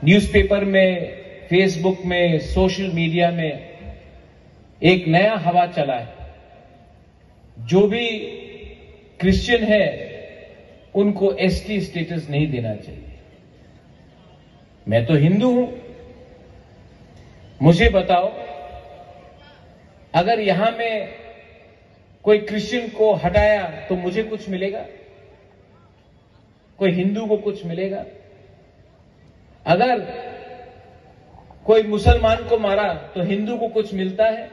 Newspaper में, Facebook में, social media में एक नया हवा चला है। जो भी क्रिश्चियन है उनको एसटी स्टेटस नहीं देना चाहिए। मैं तो हिंदू हूं, मुझे बताओ, अगर यहां में कोई क्रिश्चियन को हटाया तो मुझे कुछ मिलेगा? कोई हिंदू को कुछ मिलेगा? अगर कोई मुसलमान को मारा तो हिंदू को कुछ मिलता है?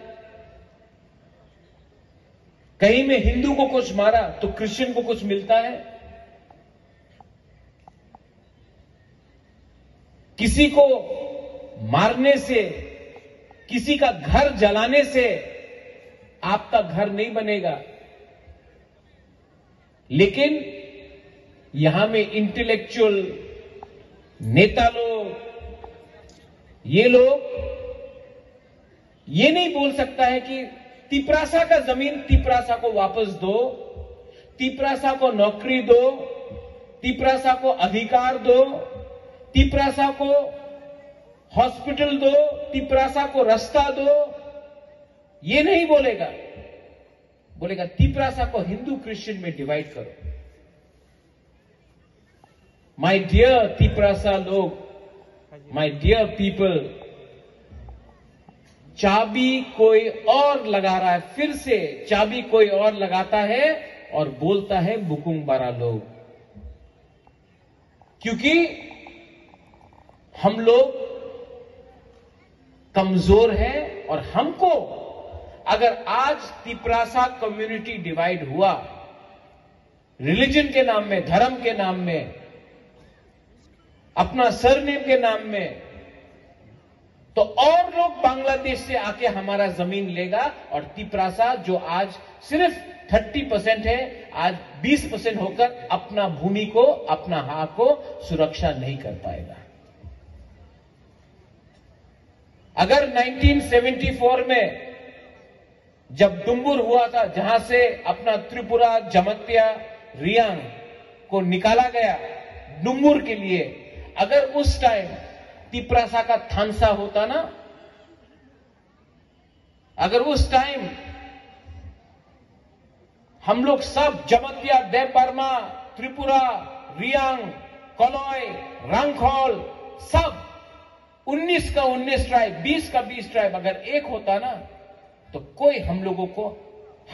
कहीं में हिंदू को कुछ मारा तो क्रिश्चियन को कुछ मिलता है? किसी को मारने से, किसी का घर जलाने से आपका घर नहीं बनेगा, लेकिन यहां में इंटेलेक्चुअल नेता लोग, ये लोग ये नहीं बोल सकता है कि तिपरासा का जमीन तिपरासा को वापस दो, तिपरासा को नौकरी दो, तिपरासा को अधिकार दो, तिपरासा को हॉस्पिटल दो, तिपरासा को रास्ता दो। ये नहीं बोलेगा। बोलेगा तिपरासा को हिंदू क्रिश्चियन में डिवाइड करो। माय डियर तिपरासा लोग, माय डियर पीपल, चाबी कोई और लगा रहा है, फिर से चाबी कोई और लगाता है और बोलता है बुकुंग बारा लोग। क्योंकि हम लोग कमजोर हैं और हमको अगर आज तिपरासा कम्युनिटी डिवाइड हुआ, रिलीजन के नाम में, धर्म के नाम में, अपना सरनेम के नाम में, तो और लोग बांग्लादेश से आके हमारा जमीन लेगा और तिपरासा जो आज सिर्फ 30% है, आज 20% होकर अपना भूमि को, अपना हक को सुरक्षा नहीं कर पाएगा। अगर 1974 में जब डुम्बुर हुआ था, जहां से अपना त्रिपुरा, जमत्या, रियांग को निकाला गया डुम्बुर के लिए, अगर उस टाइम तिपरासा का थानसा होता ना, अगर उस टाइम हम लोग सब जमत्या, देवबर्मा, त्रिपुरा, रियांग, कलॉय, रंगखोल, सब 19 का 19 ट्राइब, 20 का 20 ट्राइब अगर एक होता ना, तो कोई हम लोगों को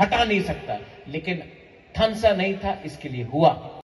हटा नहीं सकता। लेकिन थानसा नहीं था, इसके लिए हुआ।